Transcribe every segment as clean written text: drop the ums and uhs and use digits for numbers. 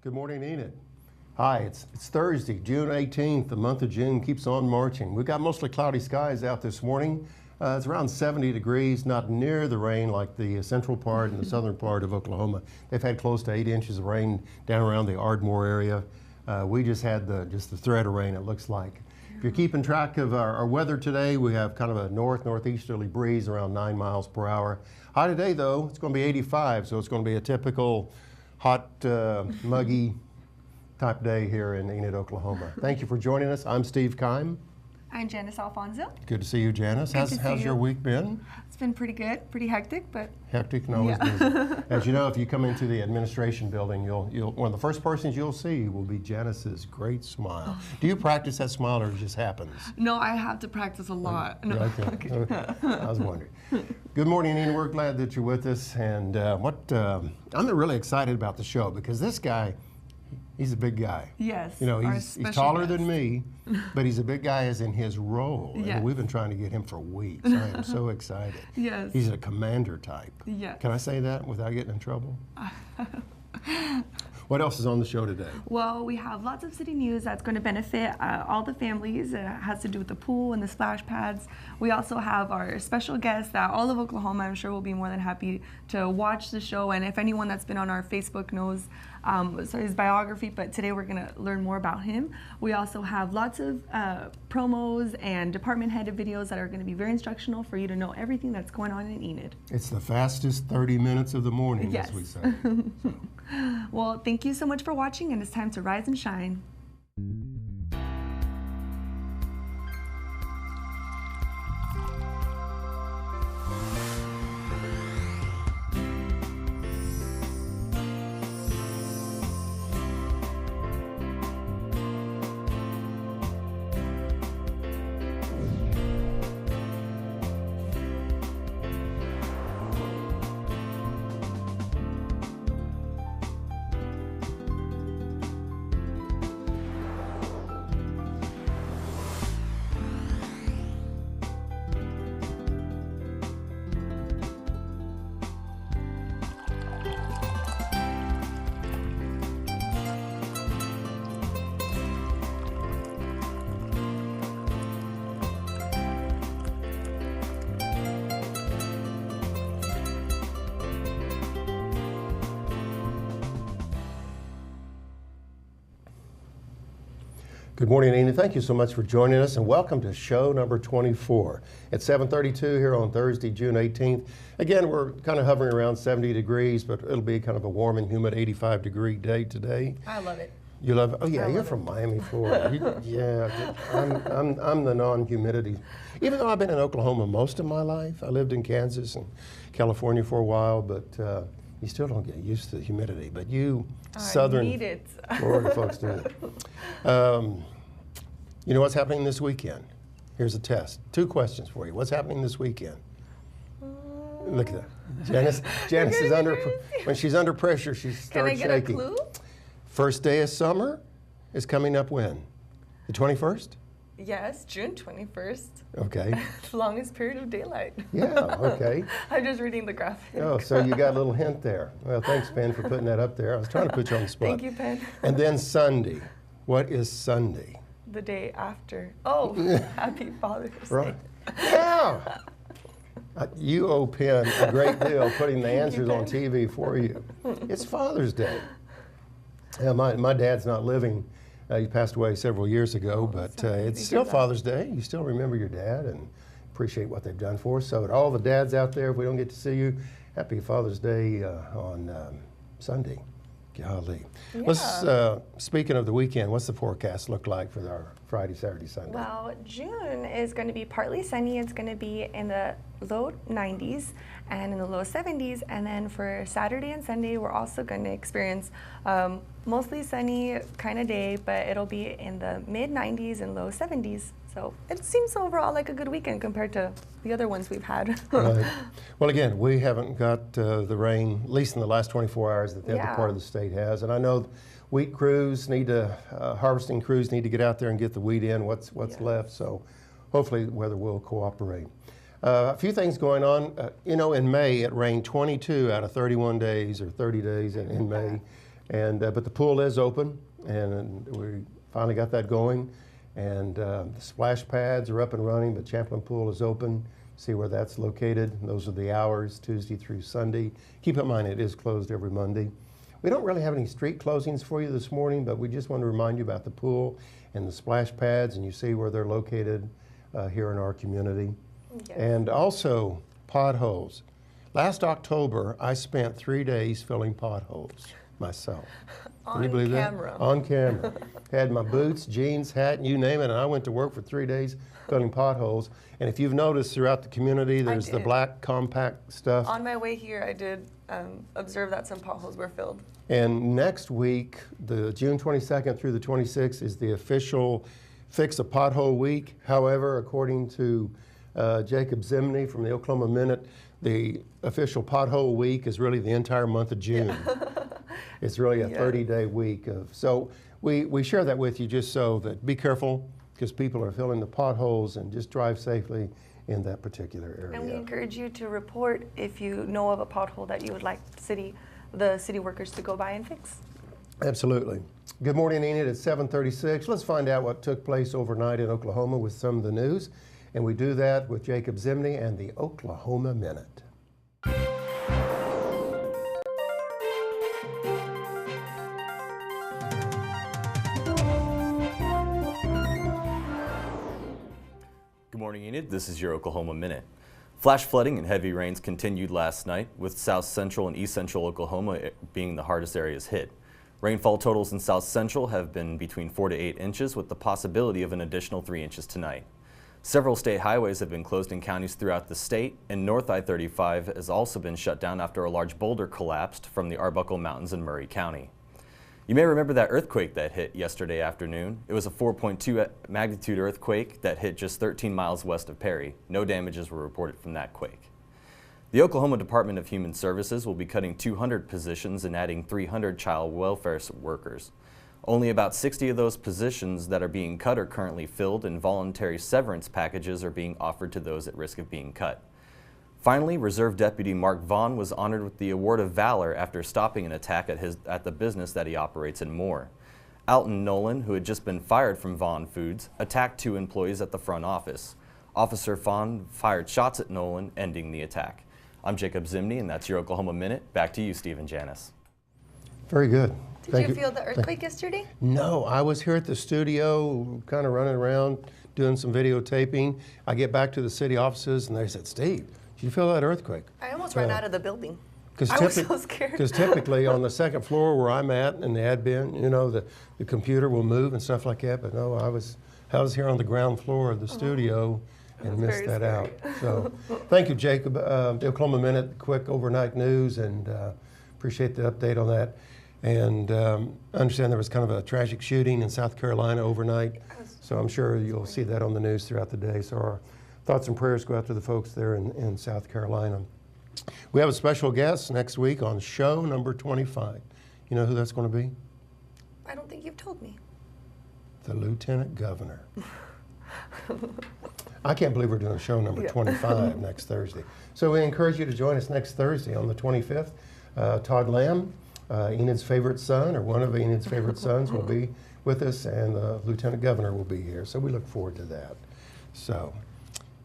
Good morning, Enid. Hi, it's Thursday, June 18th. The month of June keeps on marching. We've got mostly cloudy skies out this morning. It's around 70 degrees, not near the rain like the central part and the southern part of Oklahoma. They've had close to 8 inches of rain down around the Ardmore area. We just had just the thread of rain, it looks like. If you're keeping track of our weather today, we have kind of a northeasterly breeze around 9 miles per hour. High today, though, it's going to be 85, so it's going to be a typical hot, muggy type day here in Enid, Oklahoma. Thank you for joining us. I'm Steve Kime. I'm Janice Alfonso. Good to see you, Janice. How's your week been? It's been pretty good, pretty hectic, but hectic and always busy. As you know, if you come into the administration building, one of the first persons you'll see will be Janice's great smile. Do you practice that smile, or it just happens? No, I have to practice a lot. No. Okay. I was wondering. Good morning, Enid. We're glad that you're with us, and I'm really excited about the show because this guy. He's a big guy. Yes. You know, he's taller than me, but he's a big guy as in his role. Yes. And we've been trying to get him for weeks. I am so excited. Yes. He's a commander type. Yes. Can I say that without getting in trouble? What else is on the show today? Well, we have lots of city news that's going to benefit all the families. It has to do with the pool and the splash pads. We also have our special guest that all of Oklahoma, I'm sure, will be more than happy to watch the show. And if anyone that's been on our Facebook knows his biography, but today we're going to learn more about him. We also have lots of promos and department-headed videos that are going to be very instructional for you to know everything that's going on in Enid. It's the fastest 30 minutes of the morning, yes. As we say. So. Well, thank you so much for watching, and it's time to rise and shine. Good morning, Enid. Thank you so much for joining us, and welcome to show number 24. It's 7:32 here on Thursday, June 18th. Again, we're kind of hovering around 70 degrees, but it'll be kind of a warm and humid 85-degree day today. I love it. You love it? Oh yeah, you're from Miami, Florida. Yeah, I'm the non-humidity. Even though I've been in Oklahoma most of my life, I lived in Kansas and California for a while, but you still don't get used to the humidity. But you southern Florida folks do. You know what's happening this weekend? Here's a test. 2 questions for you. What's happening this weekend? Look at that. Janice is when she's under pressure, she starts shaking. Can I get a clue? First day of summer is coming up when? The 21st? Yes, June 21st. Okay. The longest period of daylight. Yeah, okay. I'm just reading the graphic. Oh, so you got a little hint there. Well, thanks, Penn, for putting that up there. I was trying to put you on the spot. Thank you, Penn. And then Sunday. What is Sunday? The day after. Oh, happy Father's Day. Right. Yeah. You owe Penn a great deal putting the answers on TV for you. It's Father's Day. Yeah, my dad's not living. He passed away several years ago, but it's still Father's Day. You still remember your dad and appreciate what they've done for us. So to all the dads out there, if we don't get to see you, happy Father's Day on Sunday. Golly. Yeah. Let's, speaking of the weekend, what's the forecast look like for our Friday, Saturday, Sunday? Well, June is going to be partly sunny. It's going to be in the low 90s and in the low 70s. And then for Saturday and Sunday, we're also going to experience mostly sunny kind of day, but it'll be in the mid 90s and low 70s. So it seems overall like a good weekend compared to the other ones we've had. Right. Well, again, we haven't got the rain, at least in the last 24 hours that the other part of the state has. And I know wheat crews need to, harvesting crews need to get out there and get the wheat in, what's left. So hopefully the weather will cooperate. A few things going on. You know, in May, it rained 22 out of 31 days or 30 days in May. And but the pool is open, and we finally got that going. And the splash pads are up and running, but Champlin Pool is open. See where that's located. Those are the hours, Tuesday through Sunday. Keep in mind, it is closed every Monday. We don't really have any street closings for you this morning, but we just want to remind you about the pool and the splash pads, and you see where they're located here in our community. Yes. And also potholes. Last October, I spent 3 days filling potholes myself. Can you believe camera. that? On camera. Had my boots, jeans, hat, you name it, and I went to work for 3 days filling potholes. And if you've noticed throughout the community, there's the black compact stuff. On my way here, I did observe that some potholes were filled. And next week, the June 22nd through the 26th, is the official Fix a Pothole Week. However, according to Jacob Zimny from the Oklahoma Minute, the official Pothole Week is really the entire month of June. It's really a 30-day week. So we share that with you just so that be careful, because people are filling the potholes, and just drive safely in that particular area. And we encourage you to report if you know of a pothole that you would like the city workers to go by and fix. Absolutely. Good morning, Enid. It's 7:36. Let's find out what took place overnight in Oklahoma with some of the news. And we do that with Jacob Zimny and the Oklahoma Minute. Good morning, Enid. This is your Oklahoma Minute. Flash flooding and heavy rains continued last night, with south central and east central Oklahoma being the hardest areas hit. Rainfall totals in south central have been between 4 to 8 inches, with the possibility of an additional 3 inches tonight. Several state highways have been closed in counties throughout the state, and North I-35 has also been shut down after a large boulder collapsed from the Arbuckle Mountains in Murray County. You may remember that earthquake that hit yesterday afternoon. It was a 4.2 magnitude earthquake that hit just 13 miles west of Perry. No damages were reported from that quake. The Oklahoma Department of Human Services will be cutting 200 positions and adding 300 child welfare workers. Only about 60 of those positions that are being cut are currently filled, and voluntary severance packages are being offered to those at risk of being cut. Finally, Reserve Deputy Mark Vaughn was honored with the Award of Valor after stopping an attack at the business that he operates in Moore. Alton Nolan, who had just been fired from Vaughn Foods, attacked 2 employees at the front office. Officer Vaughn fired shots at Nolan, ending the attack. I'm Jacob Zimny, and that's your Oklahoma Minute. Back to you, Steve and Janice. Very good. Did you feel the earthquake yesterday? No, I was here at the studio, kind of running around, doing some videotaping. I get back to the city offices, and they said, "Steve, did you feel that earthquake?" I almost ran out of the building. I was so scared. Because typically on the second floor where I'm at and the admin, you know, the computer will move and stuff like that. But no, I was here on the ground floor of the studio and missed that out. So thank you, Jacob. The Oklahoma Minute, quick overnight news, and appreciate the update on that. And I understand there was kind of a tragic shooting in South Carolina overnight. So I'm sure you'll see that on the news throughout the day. So our thoughts and prayers go out to the folks there in South Carolina. We have a special guest next week on show number 25. You know who that's going to be? I don't think you've told me. The Lieutenant Governor. I can't believe we're doing show number 25 next Thursday. So we encourage you to join us next Thursday on the 25th. Todd Lamb, Enid's favorite son, or one of Enid's favorite sons, will be with us, and the Lieutenant Governor will be here. So we look forward to that. So,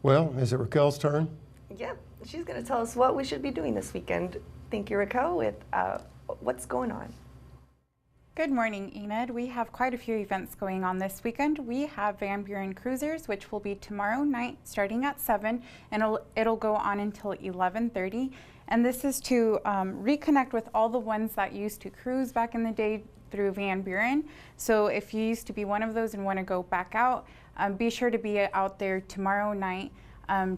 well, is it Raquel's turn? Yeah, she's going to tell us what we should be doing this weekend. Thank you, Raquel, with what's going on. Good morning, Enid. We have quite a few events going on this weekend. We have Van Buren Cruisers, which will be tomorrow night starting at 7, and it'll go on until 11:30. And this is to reconnect with all the ones that used to cruise back in the day through Van Buren. So if you used to be one of those and want to go back out, be sure to be out there tomorrow night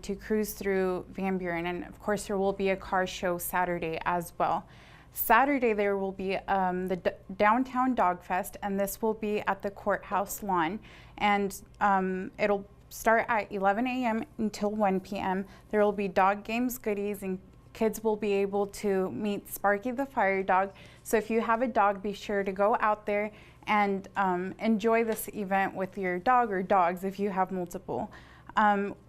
to cruise through Van Buren. And of course, there will be a car show Saturday as well. Saturday, there will be the Downtown Dog Fest, and this will be at the courthouse lawn. And it'll start at 11 a.m. until 1 p.m. There will be dog games, goodies, and kids will be able to meet Sparky the fire dog. So if you have a dog, be sure to go out there and enjoy this event with your dog or dogs if you have multiple.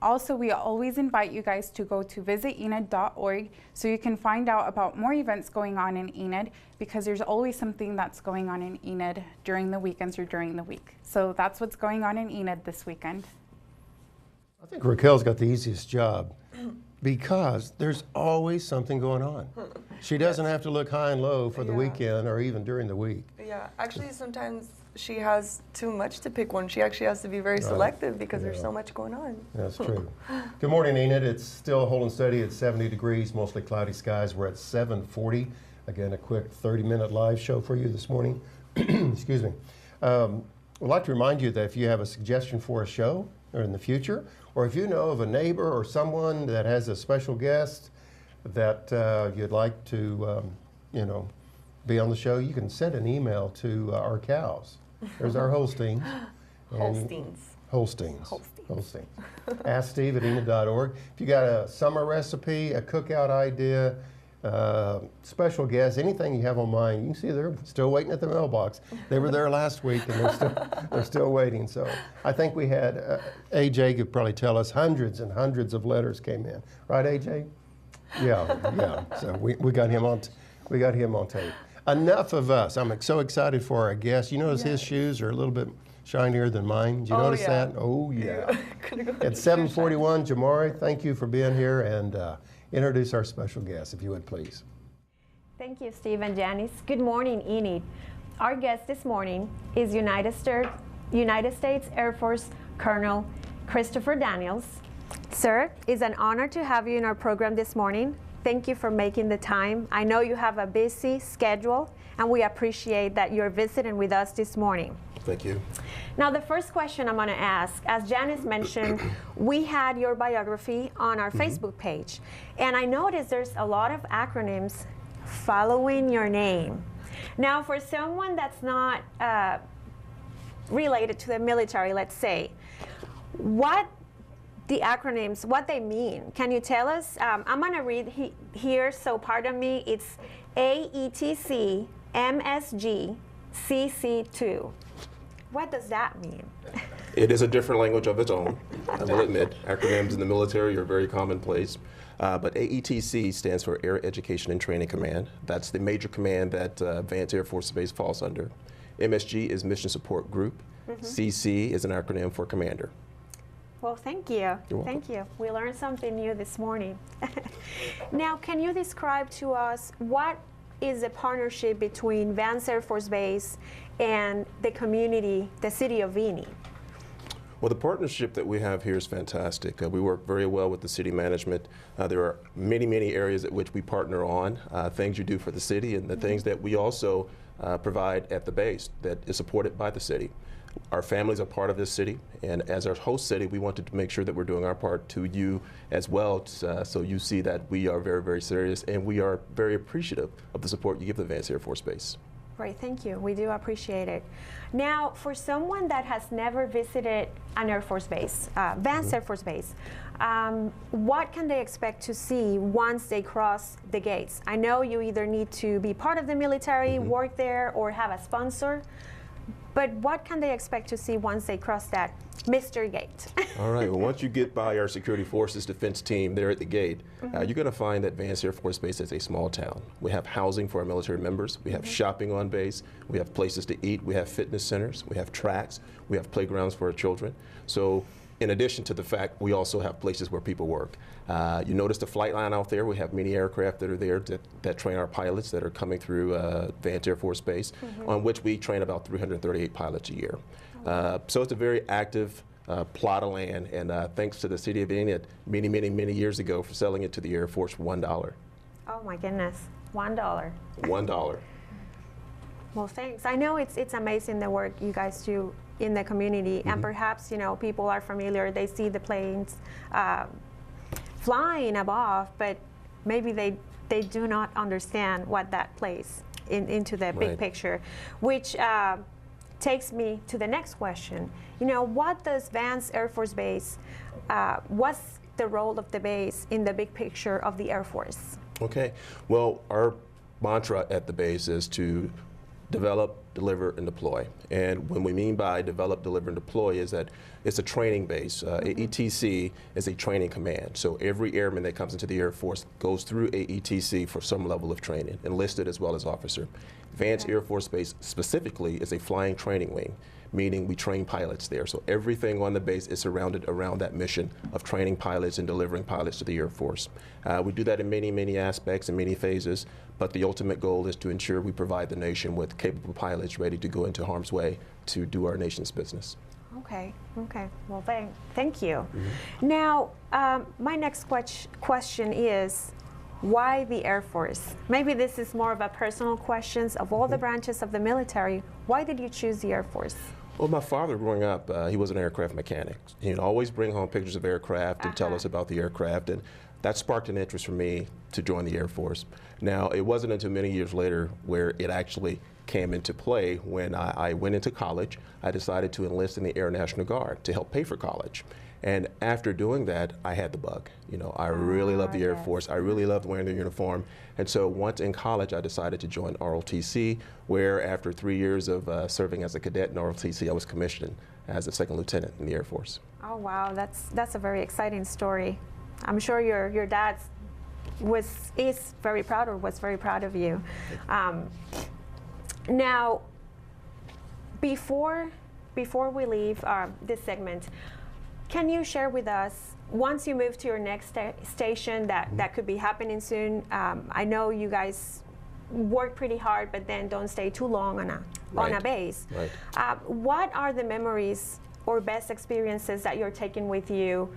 Also, we always invite you guys to go to visitenid.org so you can find out about more events going on in Enid, because there's always something that's going on in Enid during the weekends or during the week. So that's what's going on in Enid this weekend. I think Raquel's got the easiest job because there's always something going on. She doesn't have to look high and low for the weekend or even during the week. Yeah, actually sometimes she has too much to pick one. She actually has to be very selective because there's so much going on. That's true. Good morning, Enid. It's still holding steady at 70 degrees, mostly cloudy skies. We're at 7:40. Again, a quick 30-minute live show for you this morning. Excuse me. I'd like to remind you that if you have a suggestion for a show or in the future, or if you know of a neighbor or someone that has a special guest that you'd like to, be on the show, you can send an email to our cows. There's our Holsteins. Holsteins. Ask Steve at Enid.org. If you got a summer recipe, a cookout idea, special guest, anything you have on mind, you can see they're still waiting at the mailbox. They were there last week and they're still waiting. So I think we had, AJ could probably tell us hundreds and hundreds of letters came in. Right, AJ? Yeah. So we got him on tape. Enough of us. I'm so excited for our guest. You notice his shoes are a little bit shinier than mine. Did you notice that? Oh, yeah. At 7:41, Jomara, thank you for being here, and introduce our special guest, if you would, please. Thank you, Steve and Janice. Good morning, Enid. Our guest this morning is United States Air Force Colonel Christopher Daniels. Sir, it's an honor to have you in our program this morning. Thank you for making the time. I know you have a busy schedule, and we appreciate that you're visiting with us this morning. Thank you. Now, the first question I'm going to ask, as Janice mentioned, we had your biography on our Facebook page, and I noticed there's a lot of acronyms following your name. Now, for someone that's not related to the military, let's say, what the acronyms, what they mean. Can you tell us? I'm going to read here, so pardon me. It's AETC MSG CC2. What does that mean? It is a different language of its own, I will admit. Acronyms in the military are very commonplace. But AETC stands for Air Education and Training Command. That's the major command that Vance Air Force Base falls under. MSG is Mission Support Group. CC is an acronym for Commander. Well, thank you. You're welcome. Thank you. We learned something new this morning. Now, can you describe to us what is the partnership between Vance Air Force Base and the community, the city of Enid? Well, the partnership that we have here is fantastic. We work very well with the city management. There are many, many areas at which we partner on, things you do for the city and the things that we also provide at the base that is supported by the city. Our families are part of this city, and as our host city, we wanted to make sure that we're doing our part to you as well, so you see that we are very, very serious, and we are very appreciative of the support you give the Vance Air Force Base. Great, thank you. We do appreciate it. Now, for someone that has never visited an Air Force Base, Vance Air Force Base, what can they expect to see once they cross the gates? I know you either need to be part of the military, work there, or have a sponsor. But what can they expect to see once they cross that mystery gate? All right, well, once you get by our security forces defense team there at the gate, you're going to find that Vance Air Force Base is a small town. We have housing for our military members. We have shopping on base. We have places to eat. We have fitness centers. We have tracks. We have playgrounds for our children. So in addition to the fact, we also have places where people work. You notice the flight line out there. We have many aircraft that are there that train our pilots that are coming through Vance Air Force Base, on which we train about 338 pilots a year. So it's a very active plot of land, and thanks to the city of Enid many, many, many years ago for selling it to the Air Force for $1. Oh my goodness, $1. $1. Well, thanks. I know it's amazing the work you guys do in the community, and perhaps people are familiar. They see the planes flying above, but maybe they do not understand what that plays into the big picture, which takes me to the next question. What does Vance Air Force Base, what's the role of the base in the big picture of the Air Force? Okay, well, our mantra at the base is to develop, deliver, and deploy. And when we mean by develop, deliver, and deploy is that it's a training base. AETC is a training command. So every airman that comes into the Air Force goes through AETC for some level of training, enlisted as well as officer. Vance Air Force Base specifically is a flying training wing, meaning we train pilots there. So everything on the base is surrounded around that mission of training pilots and delivering pilots to the Air Force. We do that in many, many aspects and many phases, but the ultimate goal is to ensure we provide the nation with capable pilots ready to go into harm's way to do our nation's business. Okay, okay. Well, thank you. Now, my next question is, why the Air Force? Maybe this is more of a personal question. Of all the branches of the military, why did you choose the Air Force? Well, my father growing up, he was an aircraft mechanic. He'd always bring home pictures of aircraft and tell us about the aircraft, and that sparked an interest for me to join the Air Force. Now, it wasn't until many years later where it actually came into play. When I went into college, I decided to enlist in the Air National Guard to help pay for college. And after doing that, I had the bug. You know, I really loved the Air Force. I really loved wearing the uniform. And so once in college, I decided to join ROTC, where after 3 years of serving as a cadet in ROTC, I was commissioned as a second lieutenant in the Air Force. Oh, wow, that's a very exciting story. I'm sure your dad is very proud, or was very proud of you. Now, before we leave this segment, can you share with us, once you move to your next station, that could be happening soon? I know you guys work pretty hard, but then don't stay too long on a base. Right. What are the memories or best experiences that you're taking with you,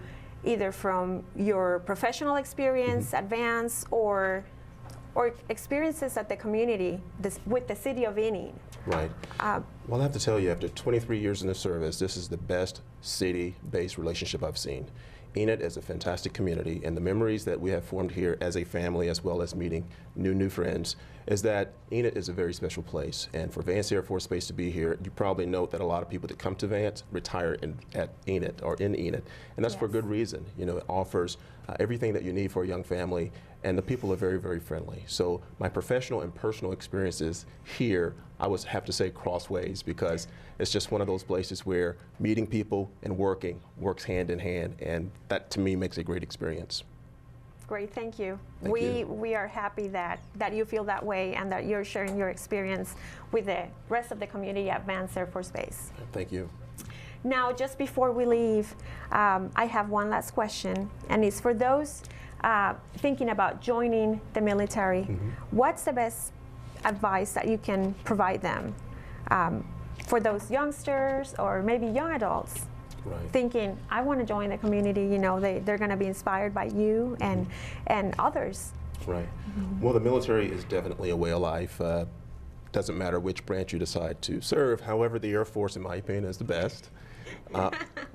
either from your professional experience, advance, or experiences at the community with the city of Enid? Right. Well, I have to tell you, after 23 years in the service, this is the best city-based relationship I've seen. Enid is a fantastic community, and the memories that we have formed here as a family, as well as meeting new friends, is that Enid is a very special place. And for Vance Air Force Base to be here, you probably note that a lot of people that come to Vance retire at Enid or in Enid, and that's for good reason. You know, it offers everything that you need for a young family, and the people are very, very friendly. So my professional and personal experiences here, I would have to say crossways, because it's just one of those places where meeting people and working works hand in hand, and that to me makes a great experience. Great, thank you. Thank you. We are happy that you feel that way and that you're sharing your experience with the rest of the community at Vance Air Force Base. Thank you. Now, just before we leave, I have one last question, and it's for those thinking about joining the military. What's the best advice that you can provide them for those youngsters or maybe young adults thinking, I want to join the community? You know, they're going to be inspired by you and others. Right. Well, the military is definitely a way of life. Doesn't matter which branch you decide to serve. However, the Air Force, in my opinion, is the best.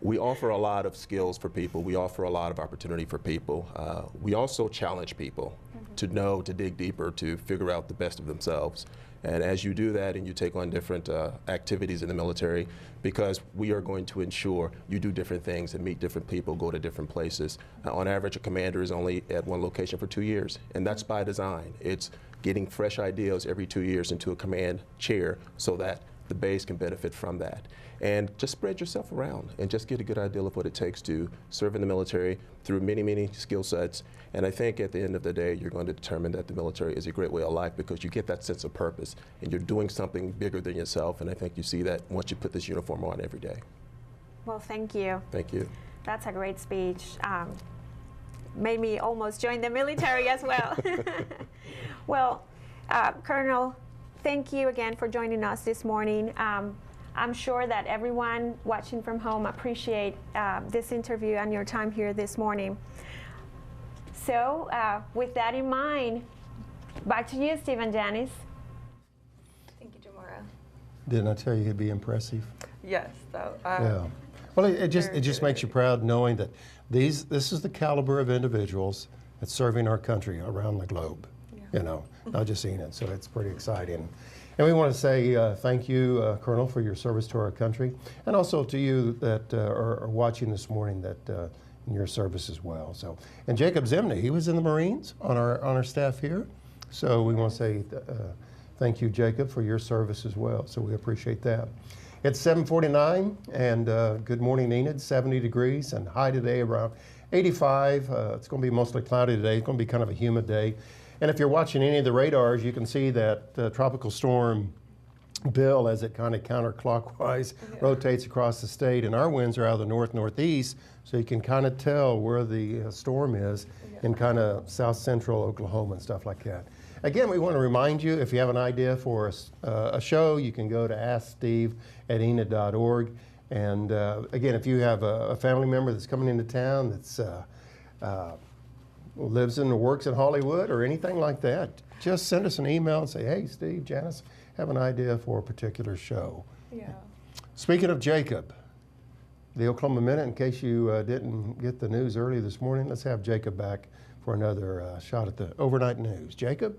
We offer a lot of skills for people. We offer a lot of opportunity for people. We also challenge people to know, to dig deeper, to figure out the best of themselves. And as you do that and you take on different activities in the military, because we are going to ensure you do different things and meet different people, go to different places. On average, a commander is only at one location for 2 years, and that's by design. It's getting fresh ideas every 2 years into a command chair so that the base can benefit from that. And just spread yourself around and just get a good idea of what it takes to serve in the military through many, many skill sets. And I think at the end of the day, you're going to determine that the military is a great way of life, because you get that sense of purpose and you're doing something bigger than yourself. And I think you see that once you put this uniform on every day. Well, thank you. Thank you. That's a great speech. Made me almost join the military as well. Well, Colonel, thank you again for joining us this morning. I'm sure that everyone watching from home appreciate this interview and your time here this morning. So with that in mind, back to you, Steve and Janice. Thank you, Jomara. Didn't I tell you he'd be impressive? Yes. Yeah. Well, it just makes you proud knowing that this is the caliber of individuals that's serving our country around the globe. You know, not just Enid. So it's pretty exciting. And we want to say thank you, Colonel, for your service to our country, and also to you that are watching this morning, that in your service as well. So, and Jacob Zimny, he was in the Marines on our staff here. So we want to say thank you, Jacob, for your service as well. So we appreciate that. It's 7:49, and good morning, Enid. 70 degrees and high today around 85. It's going to be mostly cloudy today. It's going to be kind of a humid day. And if you're watching any of the radars, you can see that tropical storm Bill, as it kind of counterclockwise rotates across the state, and our winds are out of the north-northeast, so you can kind of tell where the storm is in kind of south-central Oklahoma and stuff like that. Again, we want to remind you, if you have an idea for a show, you can go to asksteve@enid.org. And again, if you have a family member that's coming into town that's lives in or works in Hollywood or anything like that, just send us an email and say, hey, Steve, Janice, have an idea for a particular show. Yeah. Speaking of Jacob, the Oklahoma Minute, in case you didn't get the news early this morning, let's have Jacob back for another shot at the overnight news. Jacob?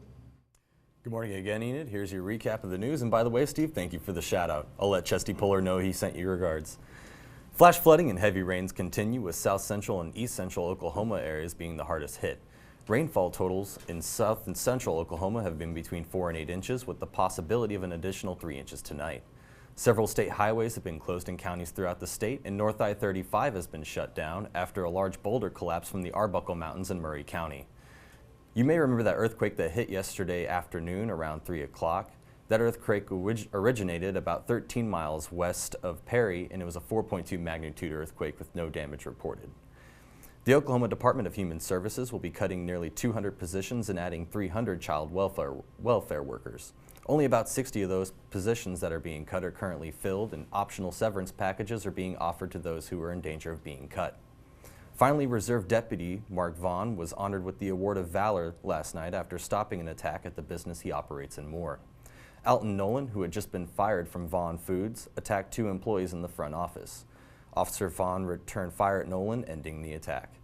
Good morning again, Enid. Here's your recap of the news. And by the way, Steve, thank you for the shout out. I'll let Chesty Puller know he sent you regards. Flash flooding and heavy rains continue, with south central and east central Oklahoma areas being the hardest hit. Rainfall totals in south and central Oklahoma have been between 4 and 8 inches, with the possibility of an additional 3 inches tonight. Several state highways have been closed in counties throughout the state, and North I-35 has been shut down after a large boulder collapsed from the Arbuckle Mountains in Murray County. You may remember that earthquake that hit yesterday afternoon around 3 o'clock. That earthquake originated about 13 miles west of Perry, and it was a 4.2 magnitude earthquake with no damage reported. The Oklahoma Department of Human Services will be cutting nearly 200 positions and adding 300 child welfare workers. Only about 60 of those positions that are being cut are currently filled, and optional severance packages are being offered to those who are in danger of being cut. Finally, Reserve Deputy Mark Vaughn was honored with the Award of Valor last night after stopping an attack at the business he operates in Moore. Alton Nolan, who had just been fired from Vaughn Foods, attacked 2 employees in the front office. Officer Vaughn returned fire at Nolan, ending the attack.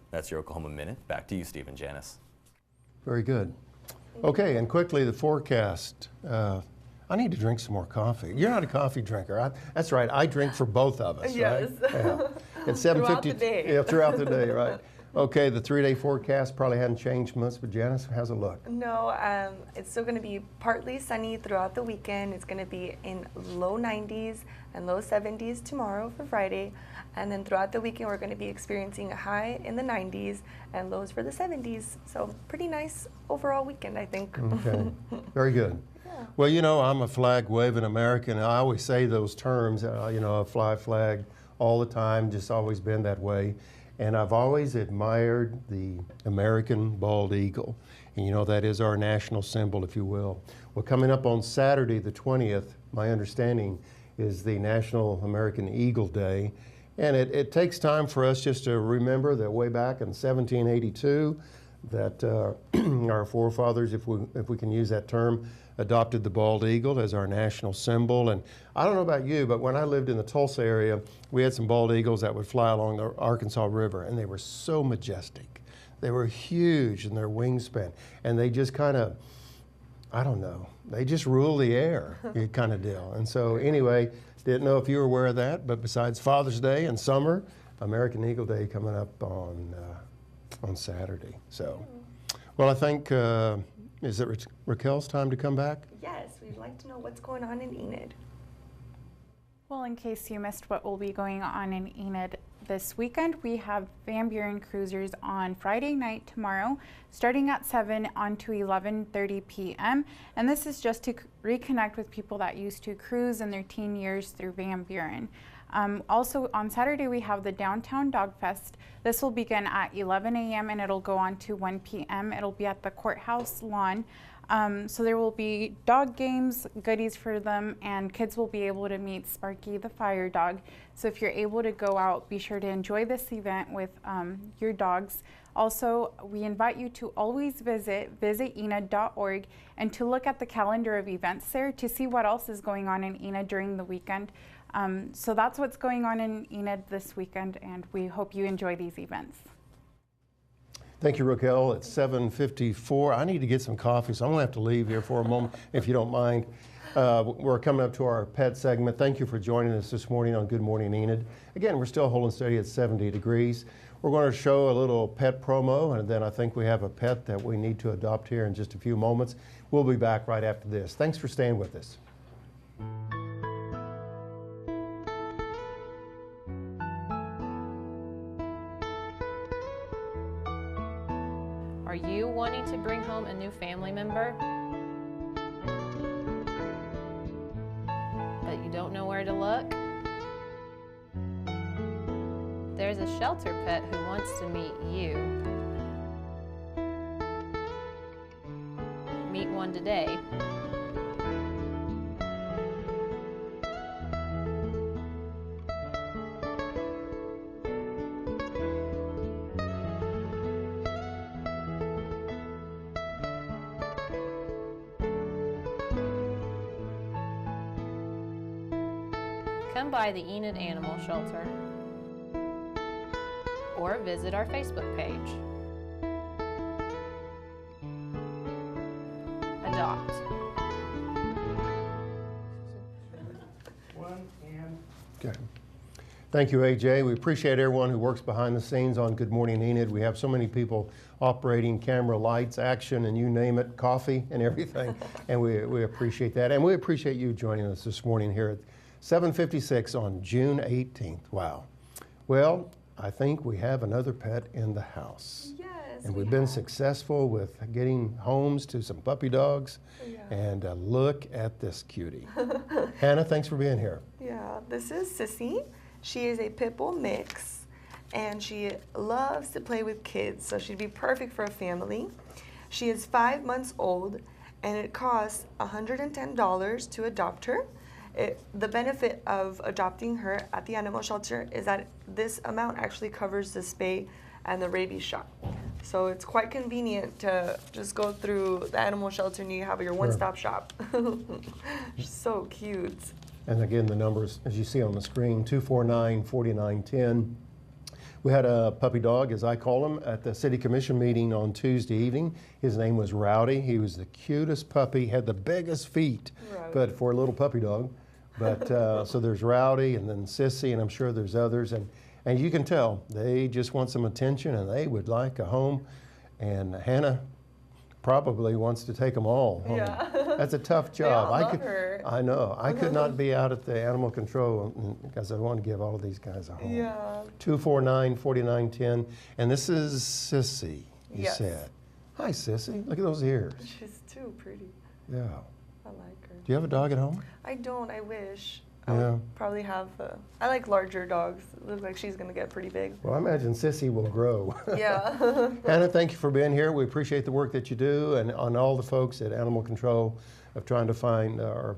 That's your Oklahoma Minute. Back to you, Steve and Janice. Very good. Okay, and quickly the forecast. I need to drink some more coffee. You're not a coffee drinker. That's right. I drink for both of us. Yes. Right? Yeah. It's 7:50. Throughout the day. Yeah, throughout the day, right. Okay, the 3-day forecast probably hadn't changed much, but Janice, how's it look? No, it's still going to be partly sunny throughout the weekend. It's going to be in low 90s and low 70s tomorrow for Friday. And then throughout the weekend, we're going to be experiencing a high in the 90s and lows for the 70s. So pretty nice overall weekend, I think. Okay, very good. Yeah. Well, you know, I'm a flag-waving American. I always say those terms, you know, I fly flag all the time, just always been that way. And I've always admired the American bald eagle. And you know, that is our national symbol, if you will. Well, coming up on Saturday, the 20th, my understanding is the National American Eagle Day. And it takes time for us just to remember that way back in 1782, that our forefathers, if we can use that term, adopted the bald eagle as our national symbol. And I don't know about you, but when I lived in the Tulsa area, we had some bald eagles that would fly along the Arkansas River, and they were so majestic. They were huge in their wingspan, and they just kind of, I don't know, they just rule the air kind of deal. And so anyway, didn't know if you were aware of that, but besides Father's Day and summer, American Eagle Day coming up on Saturday. So, well, I think, is it Raquel's time to come back? Yes, we'd like to know what's going on in Enid. Well, in case you missed what will be going on in Enid this weekend, we have Van Buren cruisers on Friday night tomorrow, starting at 7 on to 11:30 p.m. And this is just to reconnect with people that used to cruise in their teen years through Van Buren. Also on Saturday, we have the Downtown Dog Fest. This will begin at 11 a.m. and it'll go on to 1 p.m. It'll be at the courthouse lawn. So there will be dog games, goodies for them, and kids will be able to meet Sparky the fire dog. So if you're able to go out, be sure to enjoy this event with your dogs. Also, we invite you to always visit enid.org and to look at the calendar of events there to see what else is going on in Enid during the weekend. So that's what's going on in Enid this weekend, and we hope you enjoy these events. Thank you, Raquel. It's 7:54. I need to get some coffee, so I'm going to have to leave here for a moment, if you don't mind. We're coming up to our pet segment. Thank you for joining us this morning on Good Morning Enid. Again, we're still holding steady at 70 degrees. We're going to show a little pet promo, and then I think we have a pet that we need to adopt here in just a few moments. We'll be back right after this. Thanks for staying with us. Are you wanting to bring home a new family member, but you don't know where to look? There's a shelter pet who wants to meet you. Meet one today. Come by the Enid Animal Shelter or visit our Facebook page. Adopt. Okay. Thank you, AJ. We appreciate everyone who works behind the scenes on Good Morning Enid. We have so many people operating camera, lights, action, and you name it, coffee and everything. And we appreciate that. And we appreciate you joining us this morning here at 7:56 on June 18th. Wow. Well, I think we have another pet in the house. Yes. And we've been successful with getting homes to some puppy dogs. Yeah. And look at this cutie. Hannah, thanks for being here. Yeah, this is Sissy. She is a pit bull mix, and she loves to play with kids, so she'd be perfect for a family. She is 5 months old, and it costs $110 to adopt her. The benefit of adopting her at the animal shelter is that this amount actually covers the spay and the rabies shot. So it's quite convenient to just go through the animal shelter and you have your one-stop shop. She's so cute. And again, the numbers, as you see on the screen, 249-4910. We had a puppy dog, as I call him, at the City Commission meeting on Tuesday evening. His name was Rowdy. He was the cutest puppy, had the biggest feet, but for a little puppy dog. But so there's Rowdy and then Sissy, and I'm sure there's others. And you can tell they just want some attention and they would like a home. And Hannah probably wants to take them all home. Yeah. That's a tough job. They all love her. I know. I could not be out at the animal control because I want to give all of these guys a home. Yeah. 249-4910. And this is Sissy, you Yes. said. Hi, Sissy. Look at those ears. She's too pretty. Yeah. I like her. Do you have a dog at home? I don't. I wish. I Yeah. would probably have. I like larger dogs. It looks like she's gonna get pretty big. Well, I imagine Sissy will grow. Yeah. Hannah, thank you for being here. We appreciate the work that you do, and on all the folks at Animal Control of trying to find our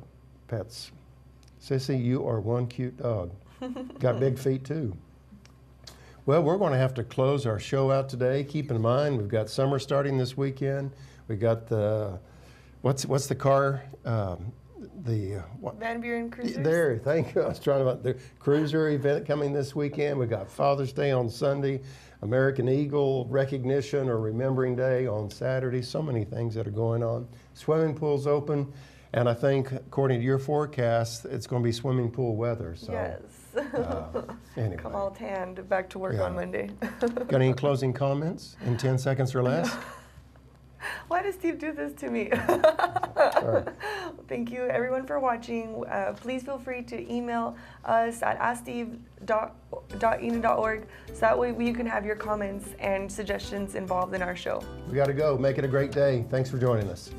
pets. Sissy, you are one cute dog. Got big feet too. Well, we're going to have to close our show out today. Keep in mind, we've got summer starting this weekend. We got the what's the car? What? Van Buren Cruisers. There, thank you. I was trying about the cruiser event coming this weekend. We got Father's Day on Sunday, American Eagle recognition or Remembering Day on Saturday. So many things that are going on. Swimming pool's open, and I think according to your forecast, it's going to be swimming pool weather. So, Yes. Anyway. Come all tanned, back to work on Monday. Got any closing comments in 10 seconds or less? Why does Steve do this to me? Sorry. Thank you, everyone, for watching. Please feel free to email us at asksteve.enid.org so that way you can have your comments and suggestions involved in our show. We got to go. Make it a great day. Thanks for joining us.